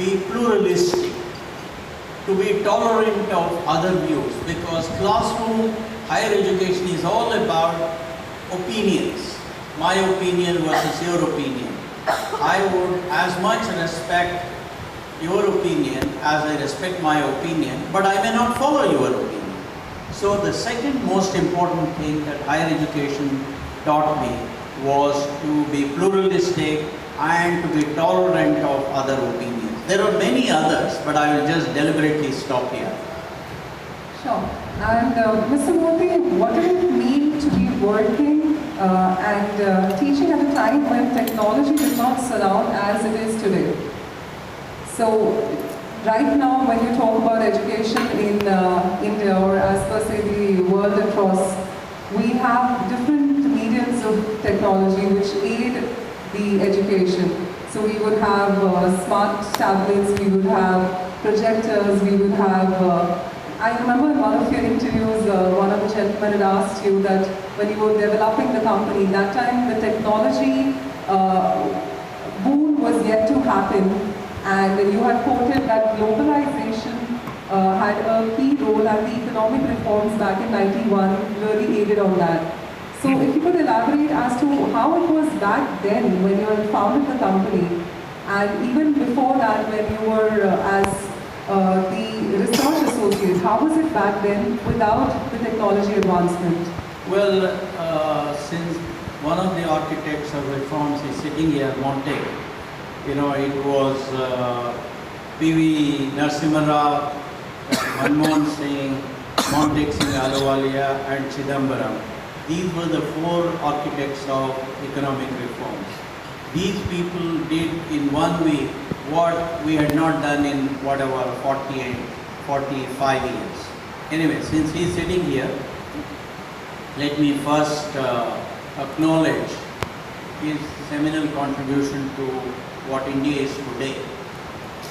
be pluralistic, to be tolerant of other views, because classroom higher education is all about opinions. My opinion versus your opinion. I would as much respect your opinion as I respect my opinion, but I may not follow your opinion. So the second most important thing that higher education taught me was to be pluralistic and to be tolerant of other opinions. There are many others, but I will just deliberately stop here. Sure. And Mr. Murthy, what did it mean to be working and teaching at a time when technology did not surround as it is today? So, right now when you talk about education in India, or as per se the world across, we have different mediums of technology which aid the education. So we would have smart tablets, we would have projectors, we would have I remember in one of your interviews, one of the gentlemen had asked you that when you were developing the company, that time the technology boom was yet to happen, and you had quoted that globalization had a key role, and the economic reforms back in '91 really aided on that. So if you could elaborate as to how it was back then when you had founded the company, and even before that when you were as the research associate, how was it back then without the technology advancement? Well, since one of the architects of reforms is sitting here, Monte, you know, it was P.V. Narasimha Rao, Manmohan Singh, Monte Singh Ahluwalia and Chidambaram. These were the four architects of economic reforms. These people did in 1 week what we had not done in whatever 45 years. Anyway, since he is sitting here, let me first acknowledge his seminal contribution to what India is today,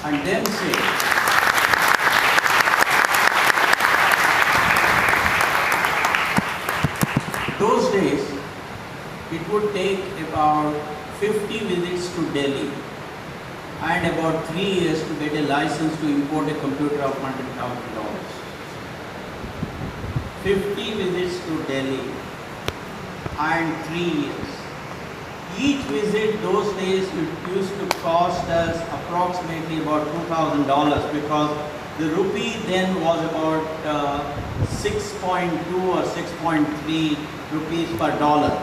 and then say those days it would take about 50 visits to Delhi and about 3 years to get a license to import a computer of $100,000. 50 visits to Delhi and 3 years. Each visit those days it used to cost us approximately about $2,000, because the rupee then was about 6.2 or 6.3 rupees per dollar.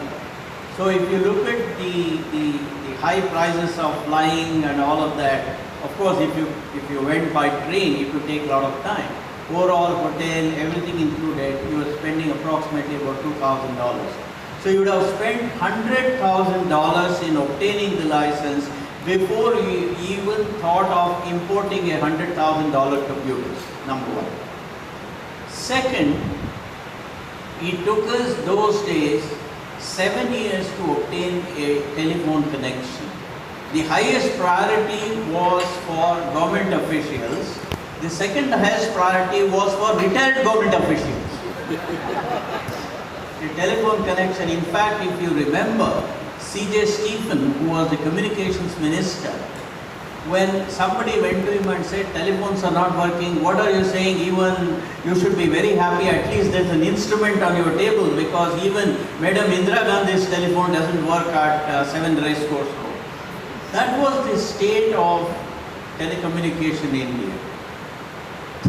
So if you look at the high prices of flying and all of that, of course if you went by train it would take a lot of time. Overall hotel, everything included, you were spending approximately about $2,000. So you would have spent $100,000 in obtaining the license before you even thought of importing a $100,000 computer, number one. Second, it took us those days 7 years to obtain a telephone connection. The highest priority was for government officials. The second highest priority was for retired government officials. The telephone connection, in fact, if you remember, C.J. Stephen, who was the communications minister, when somebody went to him and said, telephones are not working, what are you saying? Even you should be very happy, at least there's an instrument on your table, because even Madam Indira Gandhi's telephone doesn't work at 7 Racecourse Road. That was the state of telecommunication in India.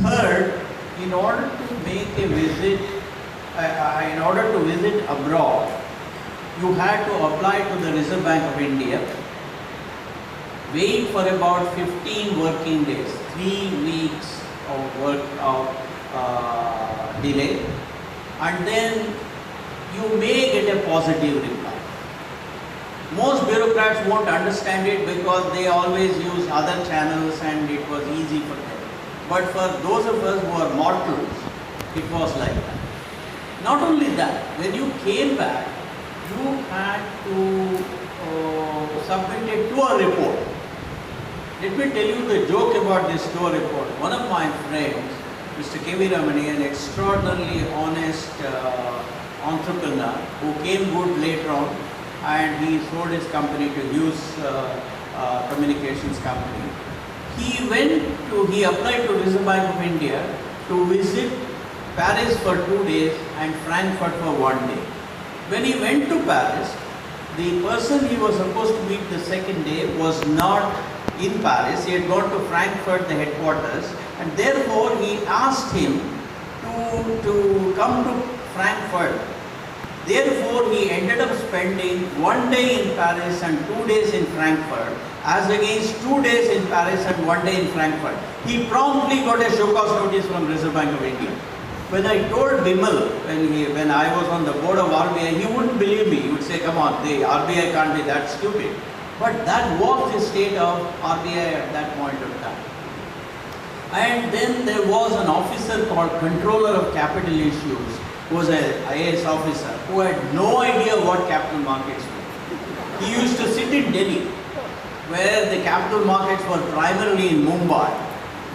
Third, in order to make a visit, in order to visit abroad, you had to apply to the Reserve Bank of India, wait for about 15 working days, 3 weeks of work delay, and then you may get a positive reply. Most bureaucrats won't understand it because they always use other channels and it was easy for them. But for those of us who are mortals, it was like that. Not only that, when you came back, you had to submit a tour report. Let me tell you the joke about this tour report. One of my friends, Mr. K.V. Ramani, an extraordinarily honest entrepreneur who came good later on, and he sold his company to Hughes Communications Company. he applied to Reserve Bank of India to visit Paris for 2 days and Frankfurt for 1 day. When he went to Paris, the person he was supposed to meet the second day was not in Paris. He had gone to Frankfurt, the headquarters, and therefore he asked him to come to Frankfurt. Therefore, he ended up spending 1 day in Paris and 2 days in Frankfurt, as against 2 days in Paris and 1 day in Frankfurt. He promptly got a show cause notice from Reserve Bank of India. When I told Bimal, when I was on the board of RBI, he wouldn't believe me. He would say, come on, the RBI can't be that stupid. But that was the state of RBI at that point of time. And then there was an officer called Controller of Capital Issues, who was an IAS officer, who had no idea what capital markets were. He used to sit in Delhi, where the capital markets were primarily in Mumbai.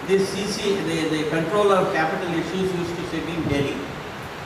The Controller of Capital Issues used to sit in Delhi.